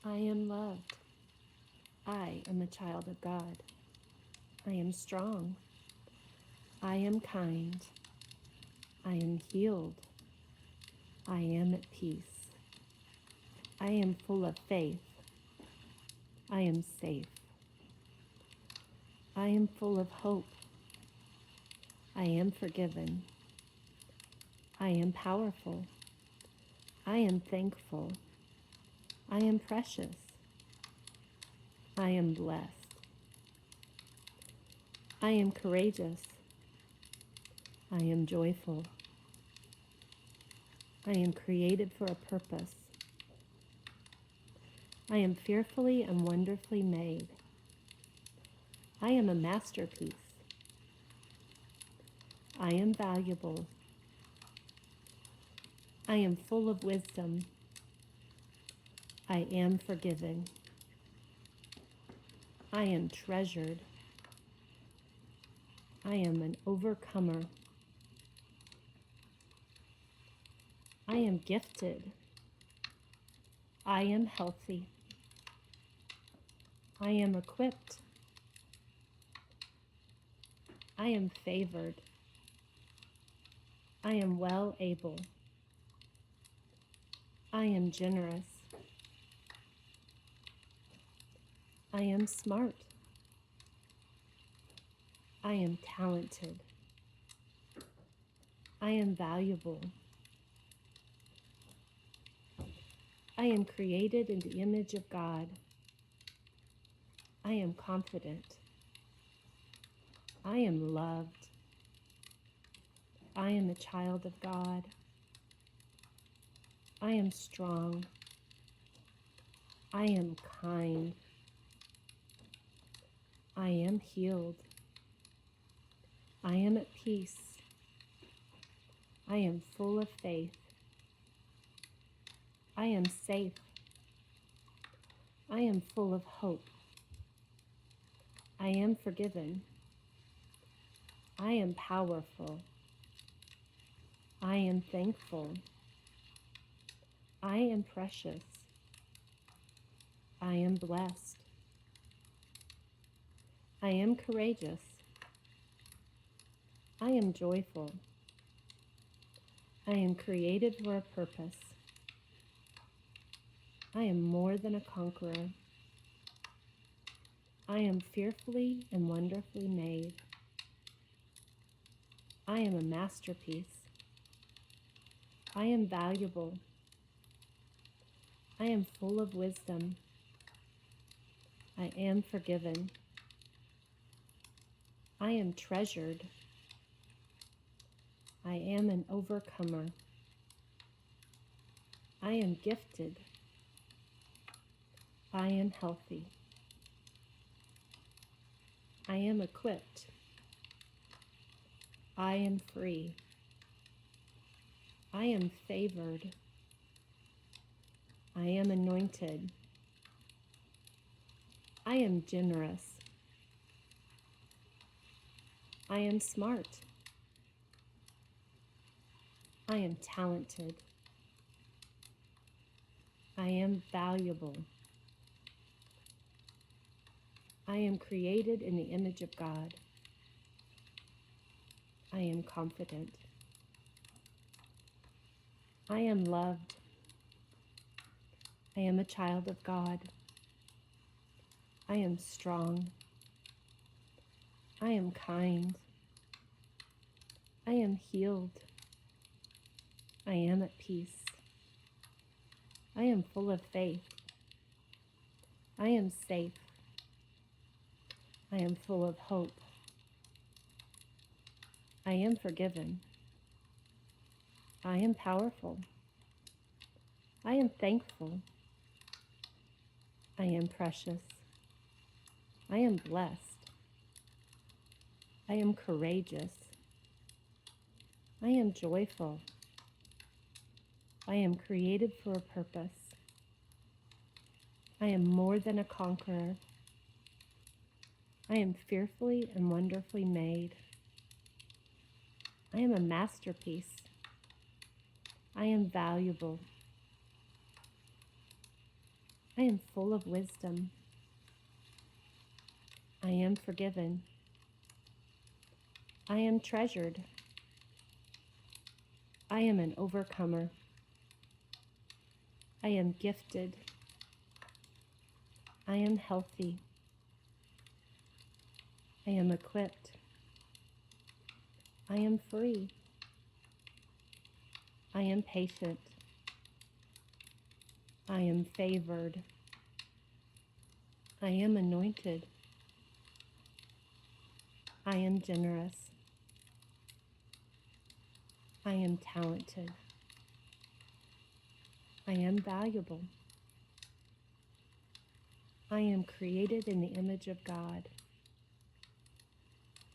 I am loved. I am a child of God. I am strong. I am kind. I am healed. I am at peace. I am full of faith. I am safe. I am full of hope. I am forgiven. I am powerful. I am thankful. I am precious. I am blessed. I am courageous. I am joyful. I am created for a purpose. I am fearfully and wonderfully made. I am a masterpiece. I am valuable. I am full of wisdom. I am forgiven. I am treasured. I am an overcomer. I am gifted. I am healthy. I am equipped. I am favored. I am well able. I am generous. I am smart. I am talented. I am valuable. I am created in the image of God. I am confident. I am loved. I am a child of God. I am strong. I am kind. I am healed. I am at peace. I am full of faith. I am safe. I am full of hope. I am forgiven. I am powerful. I am thankful. I am precious. I am blessed. I am courageous. I am joyful. I am created for a purpose. I am more than a conqueror. I am fearfully and wonderfully made. I am a masterpiece. I am valuable. I am full of wisdom. I am forgiven. I am treasured. I am an overcomer. I am gifted. I am healthy. I am equipped. I am free. I am favored. I am anointed. I am generous. I am smart. I am talented. I am valuable. I am created in the image of God. I am confident. I am loved. I am a child of God. I am strong. I am kind. I am healed. I am at peace. I am full of faith. I am safe. I am full of hope. I am forgiven. I am powerful. I am thankful. I am precious. I am blessed. I am courageous. I am joyful. I am created for a purpose. I am more than a conqueror. I am fearfully and wonderfully made. I am a masterpiece. I am valuable. I am full of wisdom. I am forgiven. I am treasured. I am an overcomer. I am gifted. I am healthy. I am equipped. I am free. I am patient. I am favored. I am anointed. I am generous. I am talented. I am valuable. I am created in the image of God.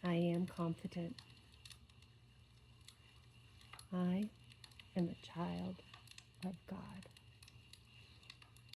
I am confident. I am a child of God.